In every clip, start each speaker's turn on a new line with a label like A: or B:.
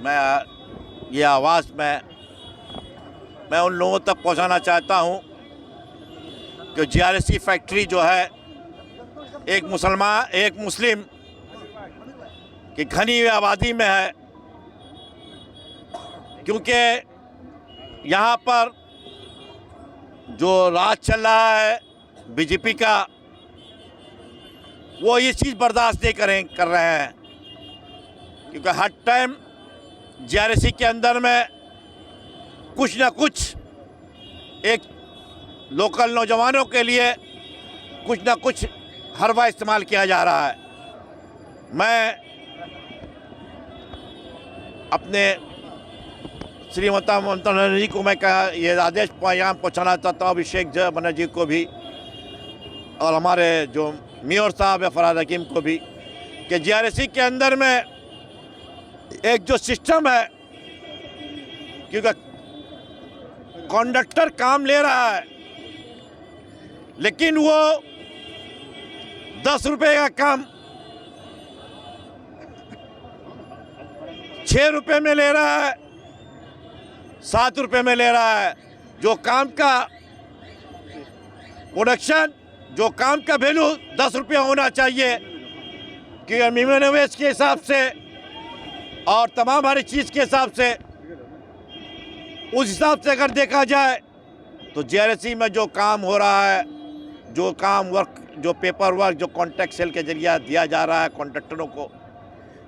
A: मैं ये आवाज़ मैं उन लोगों तक पहुंचाना चाहता हूं कि जीआरएसी फैक्ट्री जो है एक मुस्लिम की घनी हुई आबादी में है, क्योंकि यहाँ पर जो राज चल रहा है बीजेपी का, वो ये चीज़ बर्दाश्त नहीं कर रहे हैं, क्योंकि हर टाइम जीआरएसी के अंदर में कुछ ना कुछ एक लोकल नौजवानों के लिए कुछ ना कुछ हरवा इस्तेमाल किया जा रहा है। मैं अपने श्रीमती ममता बनर्जी को मैं ये आदेश यहाँ पहुँचाना चाहता हूँ, अभिषेक बनर्जी को भी और हमारे जो मेयर साहब है फरहाद हकीम को भी, कि जीआरएसी के अंदर में एक जो सिस्टम है, क्योंकि कंडक्टर काम ले रहा है लेकिन वो 10 रुपये का काम 6 रुपये में ले रहा है, 7 रुपये में ले रहा है। जो काम का प्रोडक्शन, जो काम का वैल्यू 10 रुपये होना चाहिए, कि मिनिमम वेज के हिसाब से और तमाम हर चीज़ के हिसाब से, उस हिसाब से अगर देखा जाए तो जीआरएसी में जो काम हो रहा है, जो काम वर्क, जो पेपर वर्क जो कॉन्ट्रैक्ट सेल के जरिए दिया जा रहा है कॉन्ट्रैक्टरों को,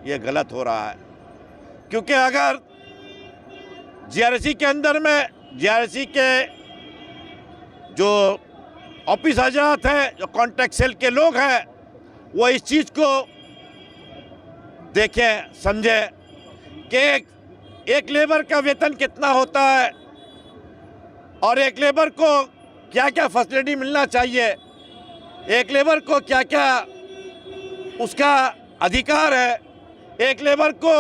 A: ये गलत हो रहा है। क्योंकि अगर जीआरएसी के अंदर में जीआरएसी के जो ऑफिस हजरात हैं, जो कॉन्ट्रैक्ट सेल के लोग हैं, वो इस चीज़ को देखें, समझें कि एक लेबर का वेतन कितना होता है और एक लेबर को क्या क्या फैसिलिटी मिलना चाहिए, एक लेबर को क्या क्या उसका अधिकार है, एक लेबर को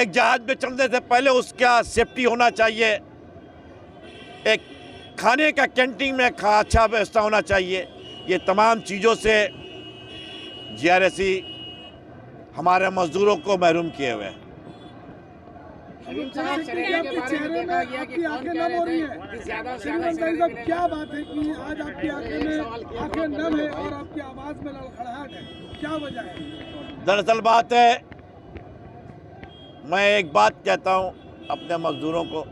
A: एक जहाज में चढ़ने से पहले उसका सेफ्टी होना चाहिए, एक खाने का कैंटीन में अच्छा व्यवस्था होना चाहिए। ये तमाम चीज़ों से जीआरएसी हमारे मजदूरों को महरूम किए हुए हैं।
B: क्या बात है कि आज आपकी आंखें नम है और आपकी आवाज में लड़खड़ाहट है, क्या वजह है?
A: दरअसल बात है, मैं एक बात कहता हूं अपने मजदूरों को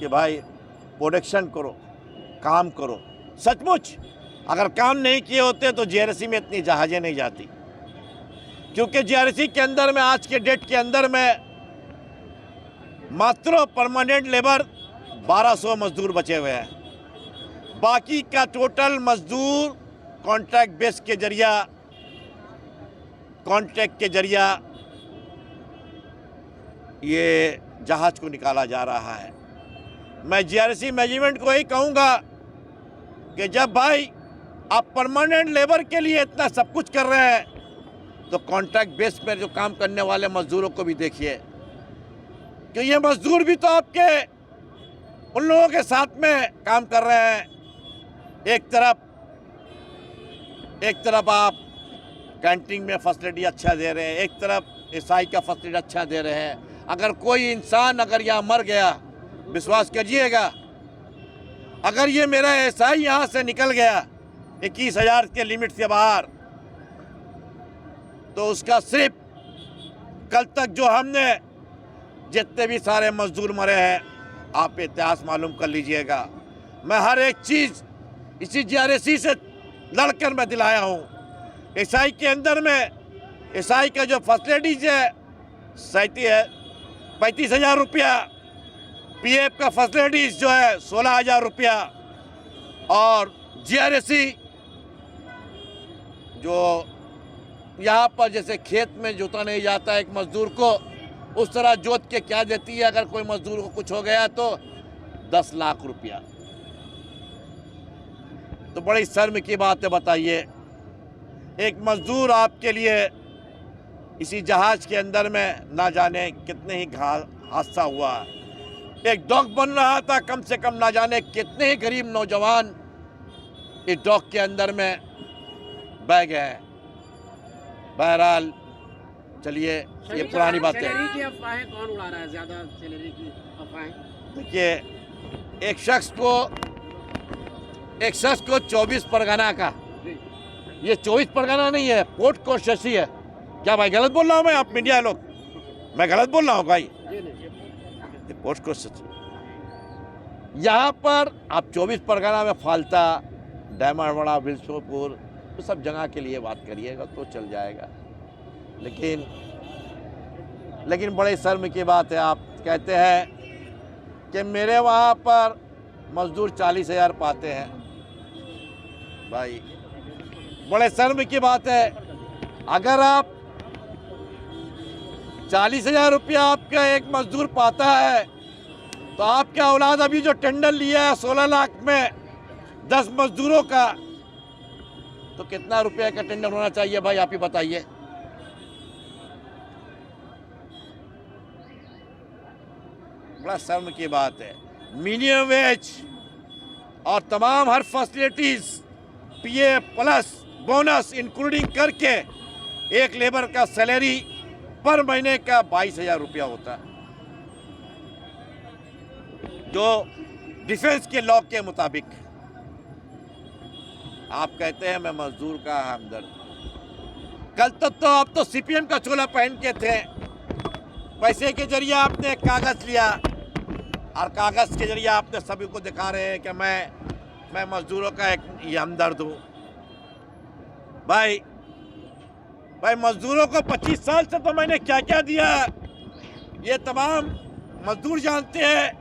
A: कि भाई प्रोडक्शन करो, काम करो। सचमुच अगर काम नहीं किए होते तो जीआरएसी में इतनी जहाज़ें नहीं जाती, क्योंकि जीआरएसी के अंदर में आज के डेट के अंदर में मात्र परमानेंट लेबर 1200 मजदूर बचे हुए हैं। बाकी का टोटल मजदूर कॉन्ट्रैक्ट बेस के जरिया, कॉन्ट्रैक्ट के जरिया ये जहाज़ को निकाला जा रहा है। मैं जीआरएसी मैनेजमेंट को यही कहूँगा कि जब भाई आप परमानेंट लेबर के लिए इतना सब कुछ कर रहे हैं, तो कॉन्ट्रैक्ट बेस पर जो काम करने वाले मजदूरों को भी देखिए, कि ये मजदूर भी तो आपके उन लोगों के साथ में काम कर रहे हैं। एक तरफ आप कैंटीन में फैसिलिटी अच्छा दे रहे हैं, एक तरफ एसआई का फैसिलिटी अच्छा दे रहे हैं। अगर कोई इंसान अगर यहाँ मर गया, विश्वास करिएगा, अगर ये मेरा एसआई यहाँ से निकल गया 21,000 के लिमिट से बाहर, तो उसका सिर्फ कल तक जो हमने जितने भी सारे मजदूर मरे हैं, आप इतिहास मालूम कर लीजिएगा। मैं हर एक चीज़ इसी जीआरएसी से लड़कर मैं दिलाया हूँ। एसआई के अंदर में एसआई का जो फैसिलिटीज है 35,000 रुपया, पीएफ का फैसिलिटीज जो है 16,000 रुपया, और जीआरएसी जो यहाँ पर जैसे खेत में जोता नहीं जाता है एक मजदूर को, उस तरह जोत के क्या देती है। अगर कोई मजदूर को कुछ हो गया तो 10 लाख रुपया। तो बड़ी शर्म की बात है, बताइए। एक मजदूर आपके लिए इसी जहाज के अंदर में ना जाने कितने ही हादसा हुआ, एक डॉक बन रहा था, कम से कम ना जाने कितने ही गरीब नौजवान इस डॉक के अंदर में बह गए हैं। बहरहाल चलिए ये पुरानी बात है।
C: सैलरी की अफवाहें कौन उड़ा रहा है, ज्यादा सैलरी की अफवाहें?
A: देखिए एक शख्स को 24 परगना का, ये 24 परगना नहीं है, पोर्ट कोशशी है। क्या भाई गलत बोल रहा हूँ मैं? आप मीडिया लोग, मैं गलत बोल रहा हूँ भाई? ये पोर्ट कोशशी, यहाँ पर आप 24 परगना में फालता, डायमंडवाड़ा, बिलसोपुर, तो सब जगह के लिए बात करिएगा तो चल जाएगा। लेकिन बड़े शर्म की बात है, आप कहते हैं कि मेरे वहाँ पर मजदूर 40,000 पाते हैं। भाई बड़े शर्म की बात है, अगर आप 40,000 रुपया आपका एक मजदूर पाता है तो आपका औलाद अभी जो टेंडर लिया है 16 लाख में 10 मजदूरों का, तो कितना रुपए का टेंडर होना चाहिए भाई, आप ही बताइए। बड़ा शर्म की बात है। मिनिमम वेज और तमाम हर फैसिलिटीज, पीए प्लस बोनस इंक्लूडिंग करके एक लेबर का सैलरी पर महीने का 22,000 रुपया होता है, जो डिफेंस के लॉ के मुताबिक। आप कहते हैं मैं मजदूर का हमदर्द। कल तक तो आप तो सीपीएम का चोला पहन के थे, पैसे के जरिए आपने कागज लिया और कागज के जरिए आपने सभी को दिखा रहे हैं कि मैं मजदूरों का एक हमदर्द हूँ। भाई मजदूरों को 25 साल से तो मैंने क्या क्या दिया ये तमाम मजदूर जानते हैं।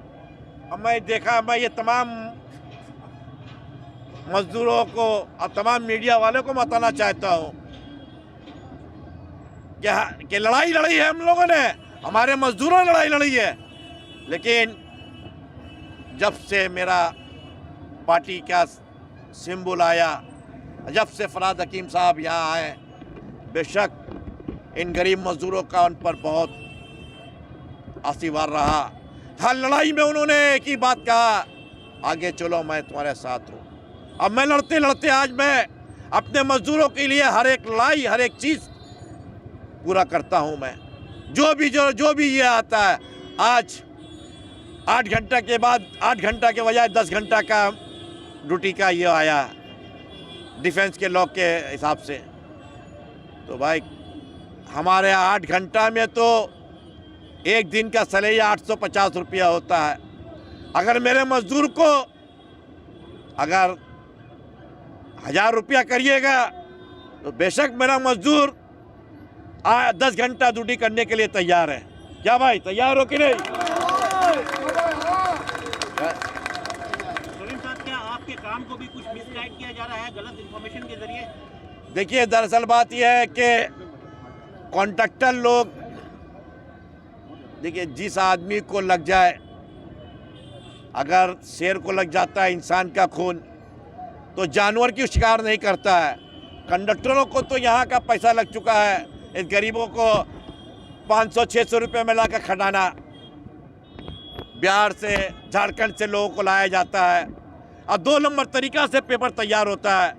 A: और मैं ये तमाम मजदूरों को और तमाम मीडिया वालों को बताना चाहता हूँ कि लड़ाई लड़ी है हम लोगों ने, हमारे मजदूरों ने लड़ाई लड़ी है। लेकिन जब से मेरा पार्टी का सिंबल आया, जब से फराद हकीम साहब यहाँ आए, बेशक इन गरीब मजदूरों का उन पर बहुत आशीर्वाद रहा। हर लड़ाई में उन्होंने एक ही बात कहा, आगे चलो मैं तुम्हारे साथ हूँ। अब मैं लड़ते लड़ते आज मैं अपने मजदूरों के लिए हर एक लड़ाई, हर एक चीज़ पूरा करता हूँ। मैं जो भी ये आता है, आज 8 घंटा के बाद 8 घंटा के बजाय 10 घंटा का ड्यूटी का ये आया डिफेंस के लॉ के हिसाब से। तो भाई हमारे यहाँ 8 घंटा में तो एक दिन का सैलरी 850 रुपया होता है। अगर मेरे मजदूर को अगर 1000 रुपया करिएगा तो बेशक मेरा मजदूर 10 घंटा ड्यूटी करने के लिए तैयार है। क्या भाई तैयार हो कि नहीं?
C: क्या आपके काम को भी कुछ मिसगाइड किया जा रहा है गलत इंफॉर्मेशन के जरिए?
A: देखिए दरअसल बात यह है कि कॉन्ट्रैक्टर लोग, देखिए जिस आदमी को लग जाए, अगर शेर को लग जाता है इंसान का खून तो जानवर की शिकार नहीं करता है। कंडक्टरों को तो यहाँ का पैसा लग चुका है, इस गरीबों को 500-600 रुपये में लाकर खटाना। बिहार से झारखंड से लोगों को लाया जाता है और 2 नंबर तरीका से पेपर तैयार होता है।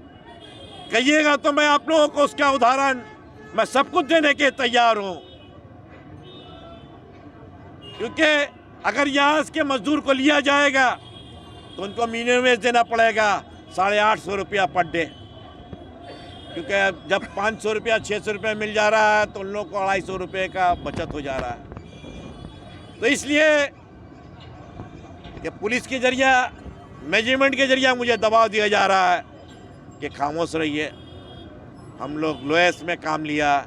A: कहिएगा तो मैं आप लोगों को उसका उदाहरण मैं सब कुछ देने के तैयार हूँ, क्योंकि अगर यहाँ के मजदूर को लिया जाएगा तो उनको मिनिमम वेज देना पड़ेगा 850 रुपया पर डे, क्योंकि जब 500 रुपया 600 रुपया मिल जा रहा है तो उन लोगों को 250 रुपये का बचत हो जा रहा है। तो इसलिए कि पुलिस के जरिए, मैनेजमेंट के जरिए मुझे दबाव दिया जा रहा है कि खामोश रहिए, हम लोग लोएस में काम लिया।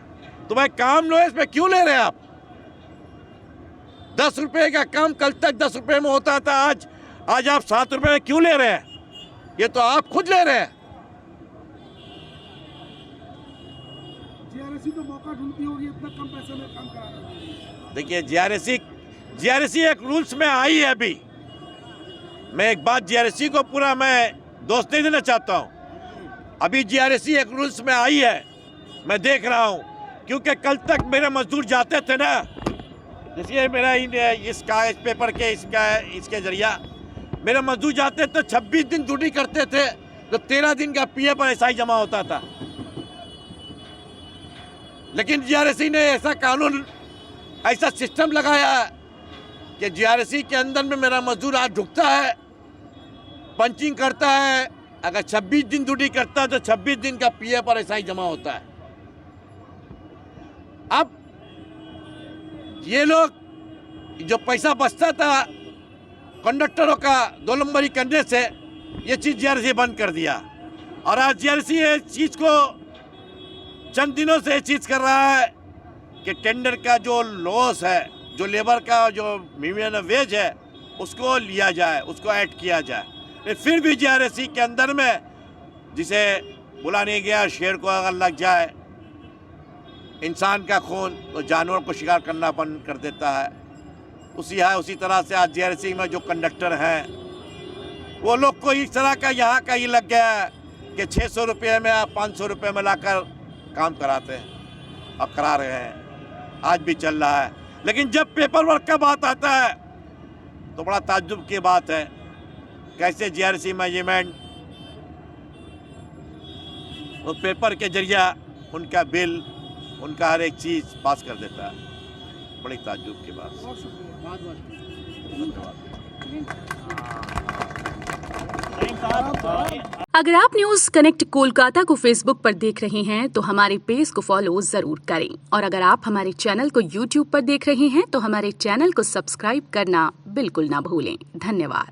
A: तो भाई काम लोएस में क्यों ले रहे हैं आप? 10 रुपये का काम कल तक 10 रुपये में होता था, आज आप 7 रुपये में क्यों ले रहे हैं? ये तो आप खुद ले रहे हैं।
B: जीआरएसी तो मौका ढूंढती होगी इतना कम पैसे में काम कराने।
A: देखिए जीआरएसी एक रूल्स में आई है। अभी मैं एक बात जीआरएसी को पूरा मैं दोष नहीं देना चाहता हूँ। अभी जीआरएसी एक रूल्स में आई है, मैं देख रहा हूँ, क्योंकि कल तक मेरे मजदूर जाते थे ना, जैसे मेरा इसका इस पेपर के इसके जरिया मेरे मजदूर जाते तो 26 दिन ड्यूटी करते थे तो 13 दिन का पीए पर एसआई जमा होता था। लेकिन जीआरएसी ने ऐसा कानून, ऐसा सिस्टम लगाया है कि जीआरएसी के अंदर में मेरा मजदूर आज ढुकता है, पंचिंग करता है, अगर 26 दिन ड्यूटी करता है तो 26 दिन का पीए पर ऐसा ही जमा होता है। अब ये लोग जो पैसा बचता था कंडक्टरों का 2 नंबरी करने से, ये चीज़ जीआरएसी बंद कर दिया। और आज जीआरएसी इस चीज़ को चंद दिनों से ये चीज़ कर रहा है कि टेंडर का जो लॉस है, जो लेबर का जो मिनिमम वेज है, उसको लिया जाए, उसको ऐड किया जाए। फिर भी जीआरएसी के अंदर में जिसे बुला नहीं गया, शेर को अगर लग जाए इंसान का खून तो जानवर को शिकार करना बंद कर देता है। उसी तरह से आज जीआरएसी में जो कंडक्टर हैं वो लोग को इस तरह का यहाँ का ही लग गया है कि 600 रुपये में या 500 रुपये में लाकर काम कराते हैं और करा रहे हैं, आज भी चल रहा है। लेकिन जब पेपर वर्क का बात आता है तो बड़ा ताज्जुब की बात है, कैसे जीआरएसी मैनेजमेंट वो पेपर के जरिए उनका बिल, उनका हर एक चीज़ पास कर देता है। बड़ी ताज्जुब की बात।
B: बहुत शुक्रिया।
A: धन्यवाद।
D: अगर आप न्यूज कनेक्ट कोलकाता को फेसबुक पर देख रहे हैं तो हमारे पेज को फॉलो जरूर करें, और अगर आप हमारे चैनल को यूट्यूब पर देख रहे हैं तो हमारे चैनल को सब्सक्राइब करना बिल्कुल ना भूलें। धन्यवाद।